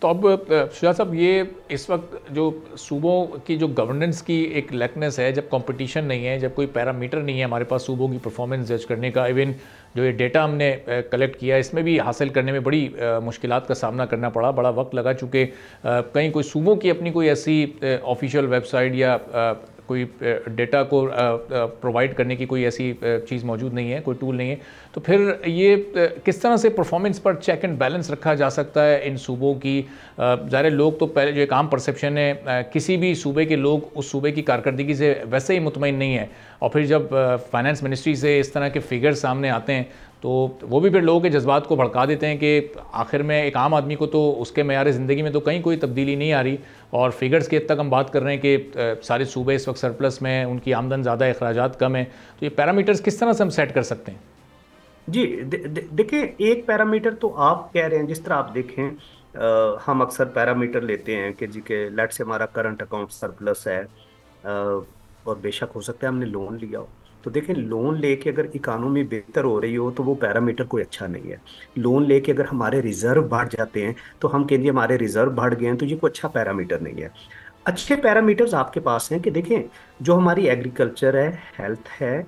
तो अब शुजा साहब, ये इस वक्त जो सूबों की जो गवर्नेंस की एक लैकनेस है, जब कंपटीशन नहीं है, जब कोई पैरामीटर नहीं है हमारे पास सूबों की परफॉर्मेंस जज करने का, इवन जो ये डेटा हमने कलेक्ट किया इसमें भी हासिल करने में बड़ी मुश्किलात का सामना करना पड़ा, बड़ा वक्त लगा, चूँकि कहीं कोई सूबों की अपनी कोई ऐसी ऑफिशियल वेबसाइट या कोई डेटा को प्रोवाइड करने की कोई ऐसी चीज़ मौजूद नहीं है, कोई टूल नहीं है। तो फिर ये किस तरह से परफॉर्मेंस पर चेक एंड बैलेंस रखा जा सकता है इन सूबों की? ज़ाहिर लोग तो पहले जो एक आम परसेप्शन है, किसी भी सूबे के लोग उस सूबे की कारकर्दगी से वैसे ही मुतमईन नहीं है, और फिर जब फाइनेंस मिनिस्ट्री से इस तरह के फिगर सामने आते हैं तो वो भी फिर लोगों के जज्बात को भड़का देते हैं कि आखिर में एक आम आदमी को तो उसके मेयार ज़िंदगी में तो कहीं कोई तब्दीली नहीं आ रही, और फिगर्स के हद तक हम बात कर रहे हैं कि सारे सूबे इस वक्त सरप्लस में हैं, उनकी आमदन ज़्यादा, अखराजात कम है। तो ये पैरामीटर्स किस तरह से हम सेट कर सकते हैं? जी, देखिए, एक पैरामीटर तो आप कह रहे हैं, जिस तरह आप देखें, हम अक्सर पैरामीटर लेते हैं कि जी के लेट से हमारा करंट अकाउंट सरप्लस है, और बेशक हो सकता है हमने लोन लिया हो। तो देखें, लोन लेके अगर इकानमी बेहतर हो रही हो तो वो पैरामीटर कोई अच्छा नहीं है। लोन लेके अगर हमारे रिजर्व बढ़ जाते हैं तो हम कहेंगे हमारे रिजर्व बढ़ गए हैं, तो ये कोई अच्छा पैरामीटर नहीं है। अच्छे पैरामीटर्स आपके पास हैं कि देखें, जो हमारी एग्रीकल्चर है, हेल्थ है,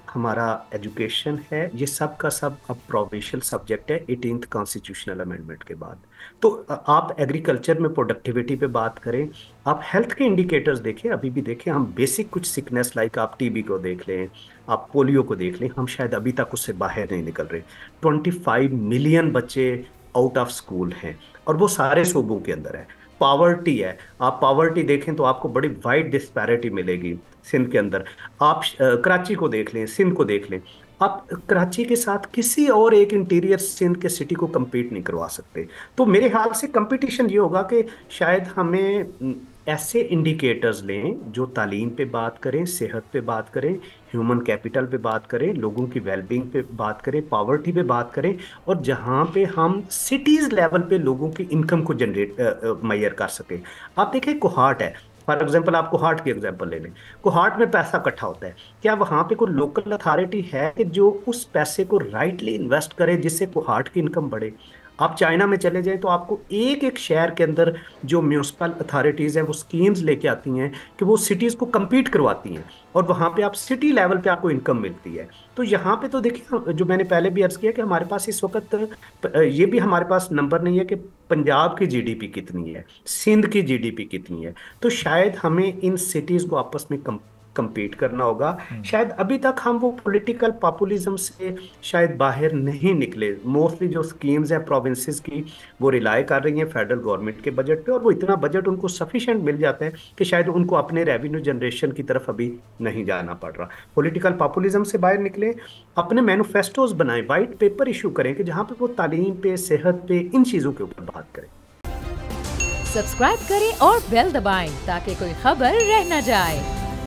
हमारा एजुकेशन है, ये सब का सब अब प्रोविंशियल सब्जेक्ट है 18th कॉन्स्टिट्यूशनल अमेंडमेंट के बाद। तो आप एग्रीकल्चर में प्रोडक्टिविटी पे बात करें, आप हेल्थ के इंडिकेटर्स देखें, अभी भी देखें, हम बेसिक कुछ सिकनेस लाइक आप टीबी को देख लें, आप पोलियो को देख लें, हम शायद अभी तक उससे बाहर नहीं निकल रहे। 25 मिलियन बच्चे आउट ऑफ स्कूल हैं, और वो सारे सूबों के अंदर है। पावर्टी है, आप पावर्टी देखें तो आपको बड़ी वाइड डिस्पैरिटी मिलेगी सिंध के अंदर। आप कराची को देख लें, सिंध को देख लें, आप कराची के साथ किसी और एक इंटीरियर सिंध के सिटी को compete नहीं करवा सकते। तो मेरे ख्याल से कंपटीशन ये होगा कि शायद हमें ऐसे इंडिकेटर्स लें जो तालीम पे बात करें, सेहत पे बात करें, ह्यूमन कैपिटल पे बात करें, लोगों की वेलबींग पे बात करें, पावर्टी पे बात करें, और जहाँ पे हम सिटीज लेवल पे लोगों की इनकम को जनरेट मैयर कर सकें। आप देखें, कोहाट है, फॉर एग्जाम्पल, आप कोहाट की एग्जाम्पल ले लें। कोहाट में पैसा इकट्ठा होता है, क्या वहां पे कोई लोकल अथॉरिटी है कि जो उस पैसे को राइटली इन्वेस्ट करे जिससे कोहाट की इनकम बढ़े? आप चाइना में चले जाएं तो आपको एक एक शहर के अंदर जो म्यूनिसिपल अथॉरिटीज हैं वो स्कीम्स लेके आती हैं कि वो सिटीज को compete करवाती हैं, और वहां पे आप सिटी लेवल पे आपको इनकम मिलती है। तो यहाँ पे तो देखिए, जो मैंने पहले भी अर्ज किया कि हमारे पास इस वक्त ये भी हमारे पास नंबर नहीं है कि पंजाब की जीडीपी कितनी है, सिंध की जीडीपी कितनी है। तो शायद हमें इन सिटीज को आपस में compete करना होगा। शायद अभी तक हम वो पॉलिटिकल पॉपुलिज्म से शायद बाहर नहीं निकले। मोस्टली जो स्कीम्स हैं प्रोविंसेस की, वो रिलाय कर रही हैं फेडरल गवर्नमेंट के बजट पे, और वो इतना बजट उनको सफिशिएंट मिल जाता है कि शायद उनको अपने रेवेन्यू जनरेशन की तरफ अभी नहीं जाना पड़ रहा। पॉलिटिकल पॉपुलिज्म से बाहर निकले, अपने मैनिफेस्टोज बनाएं, वाइट पेपर इशू करें कि जहां पे वो तालीम पे, सेहत पे, इन चीजों के ऊपर बात करें। सब्सक्राइब करें और बेल दबाएं ताकि कोई खबर रह न जाए।